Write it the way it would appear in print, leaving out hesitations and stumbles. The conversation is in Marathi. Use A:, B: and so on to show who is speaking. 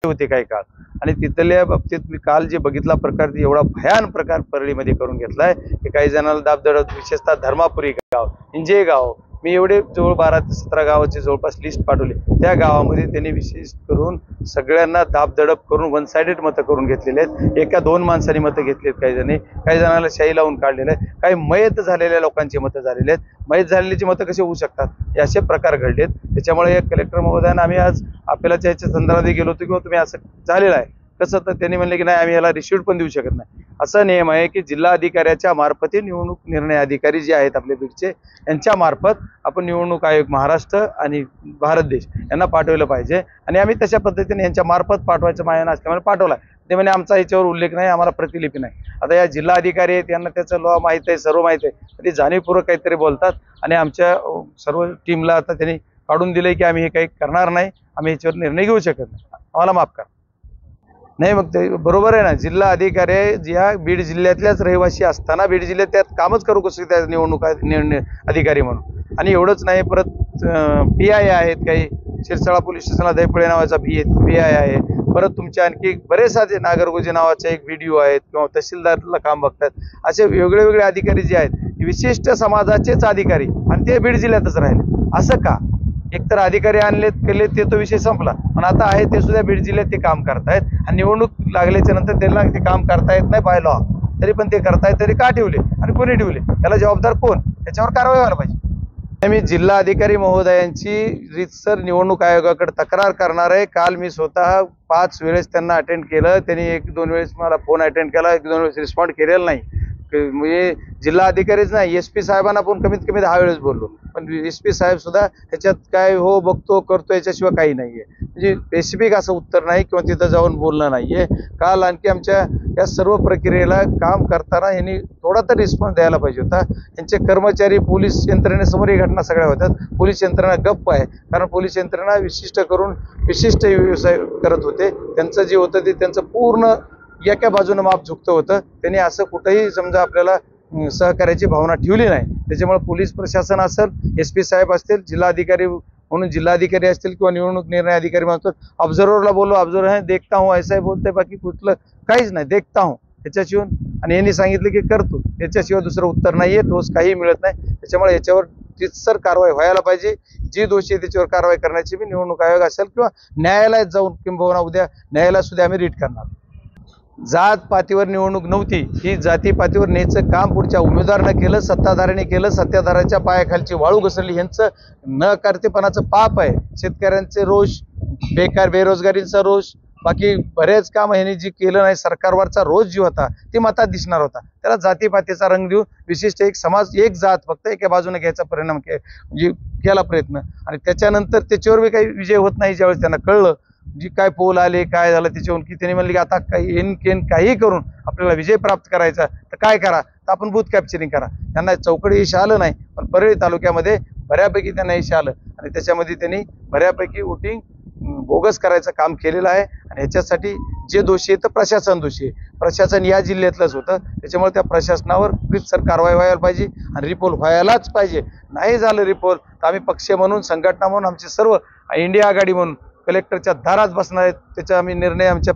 A: होते काही काळ, आणि तिथल्या बाबतीत मी काल जे बघितला प्रकार एवढा भयान प्रकार परळीमध्ये करून घेतलाय की काही जणांना दाबदडप, विशेषतः धर्मापुरी गाव, इंजे गाव, मी एवढे जवळ 12 ते 17 गावाची जवळपास लिस्ट पाठवली। त्या गावामध्ये त्यांनी विशेष करून सगळ्यांना दाबदडप करून वन साइडेड मतं करून घेतलेले आहेत। एका दोन माणसांनी मतं घेतलेत, काही जणांना शाई लावून काढलेलं आहे, काही मयत झालेल्या लोकांची मतं झालेली आहेत। मयत झालेल्याची मतं कशी होऊ शकतात, हे असे प्रकार घडलेत। त्याच्यामुळे कलेक्टर महोदयांना आम्ही आज आपल्याच्या याच्या संदर्भात गेलो होतो किंवा तुम्ही असं झालेलं आहे कसं, तर त्यांनी म्हणले की नाही आम्ही याला रिसिव्ह पण देऊ शकत नाही। असा नियम आहे की जिल्हा अधिकाऱ्याच्या मार्फत निवडणूक निर्णय अधिकारी जे आहेत आपले बीडचे, यांच्या मार्फत आपण निवडणूक आयोग महाराष्ट्र आणि भारत देश यांना पाठवलं पाहिजे, आणि आम्ही तशा पद्धतीने यांच्या मार्फत पाठवायचं मायना असल्यामुळे पाठवला। ते म्हणे आमचा याच्यावर उल्लेख नाही, आम्हाला प्रतिलिपी नाही। आता या जिल्हा अधिकारी आहेत, यांना त्याचं लॉ माहित आहे, सर्व माहित आहे, ते जाणीवपूर्वक काहीतरी बोलतात आणि आमच्या सर्व टीमला आता त्यांनी काढून दिलंय की आम्ही हे काही करणार नाही, आम्ही याच्यावर निर्णय घेऊ शकत नाही, आम्हाला माफ करा। नाही, मग ते बरोबर आहे ना, जिल्हा अधिकारी या बीड जिल्ह्यातल्याच रहिवासी असताना बीड जिल्ह्यात त्यात कामच करू कसं त्या निवडणूक अधिकारी म्हणून। आणि एवढंच नाही, परत PI आहेत, काही शिरसाळा पोलीस स्टेशनला दैपळे नावाचा PI आहे, परत तुमच्या आणखी बरेच साधे नागरगोजे नावाचा एक VDO आहेत किंवा तहसीलदारला काम बघतात, असे वेगळे अधिकारी जे आहेत विशिष्ट समाजाचेच अधिकारी, आणि ते बीड जिल्ह्यातच राहिले। असं का? एकतर अधिकारी आणलेत केले ते तो विषय संपला, पण आता आहे ते सुद्धा बीड जिल्ह्यात ते काम करतायत, आणि निवडणूक लागल्याच्या नंतर त्यांना ते काम करता येत नाही बाय लॉ, तरी पण ते करतायत। तरी का ठेवले आणि कोणी ठेवले, त्याला जबाबदार कोण, त्याच्यावर कारवाई व्हायला पाहिजे। मी जिल्हा अधिकारी महोदयांची रीतसर निवडणूक आयोगाकडे तक्रार करणार आहे। काल मी स्वतः 5 वेळेस त्यांना अटेंड केलं, त्यांनी 1-2 वेळेस मला फोन अटेंड केला, 1-2 वेळेस रिस्पॉन्ड केलेला नाही। म्हणजे जिल्हा अधिकारीच नाही, SP साहेबांना पण कमीत कमी 10 वेळेस बोललो, पण SP साहेब सुद्धा ह्याच्यात काय हो बघतो करतो याच्याशिवाय काही नाहीये, म्हणजे स्पेसिफिक असं उत्तर नाही किंवा तिथं जाऊन बोलणं नाहीये। काल आणखी आमच्या या सर्व प्रक्रियेला काम करताना यांनी थोडा तर रिस्पॉन्स द्यायला पाहिजे होता। यांचे कर्मचारी पोलीस यंत्रणेसमोर ही घटना सगळ्या होतात, पोलीस यंत्रणा गप्प आहे, कारण पोलीस यंत्रणा विशिष्ट करून विशिष्ट व्यवसाय करत होते। त्यांचं जे होतं ते त्यांचं पूर्ण एका बाजूने माप झुकतं होतं, त्यांनी असं कुठेही समजा आपल्याला सहकार्याची भावना ठेवली नाही। त्याच्यामुळे पोलीस प्रशासन असेल, SP साहेब असतील, जिल्हाधिकारी म्हणून जिल्हाधिकारी असतील किंवा निवडणूक निर्णय अधिकारी म्हणतो, ऑब्झर्व्हरला बोललो, ऑब्झर्व्हर है देखता हूँ ऐसा बोलते, बाकी कुठलं काहीच नाही, देखता हूँ याच्याशिवाय, आणि यांनी सांगितलं की करतो, याच्याशिवाय दुसरं उत्तर नाहीये, ठोस काही मिळत नाही। त्याच्यामुळे याच्यावर रीतसर कारवाई व्हायला पाहिजे, जी दोषी आहे त्याच्यावर कारवाई करण्याची मी निवडणूक आयोग असेल किंवा न्यायालयात जाऊन किंबहुना उद्या न्यायालयात सुद्धा आम्ही रीट करणार। जात पातीवर निवडणूक नव्हती, ही जाती पातीवर न्यायचं काम पुढच्या उमेदवारानं केलं, सत्ताधाऱ्याने केलं, सत्ताधाऱ्याच्या पायाखालची वाळू घसरली, ह्यांचं न करतेपणाचं पाप आहे। शेतकऱ्यांचे रोष, बेरोजगारीचा रोष, बाकी बरेच काम ह्यांनी जी केलं नाही, सरकारवरचा रोष जी होता ती मतात दिसणार होता। त्याला जातीपातीचा रंग देऊन विशिष्ट एक समाज, एक जात फक्त एका बाजूने घ्यायचा परिणाम म्हणजे केला प्रयत्न, आणि त्याच्यानंतर त्याच्यावर बी काही विजय होत नाही। ज्यावेळेस त्यांना कळलं जी काय पोल आले काय झालं त्याच्यावरून, की त्यांनी म्हणले की आता काही करून आपल्याला विजय प्राप्त करायचा तर काय करा, तर आपण बूथ कॅप्चरिंग करा। त्यांना चौकडी यश आलं नाही, पण परळी तालुक्यामध्ये बऱ्यापैकी त्यांना यश आलं, आणि त्याच्यामध्ये त्यांनी बऱ्यापैकी वोटिंग बोगस करायचं काम केलेलं आहे। आणि ह्याच्यासाठी जे दोषी आहे तर प्रशासन दोषी आहे, प्रशासन या जिल्ह्यातलंच होतं, त्याच्यामुळे त्या प्रशासनावर रीतसर कारवाई व्हायला पाहिजे आणि रिपोल व्हायलाच पाहिजे। नाही झालं रिपोल तर आम्ही पक्ष म्हणून, संघटना म्हणून, आमचे सर्व इंडिया आघाडी म्हणून कलेक्टरच्या दारात बसणार आहेत, त्याचा आम्ही निर्णय आमच्या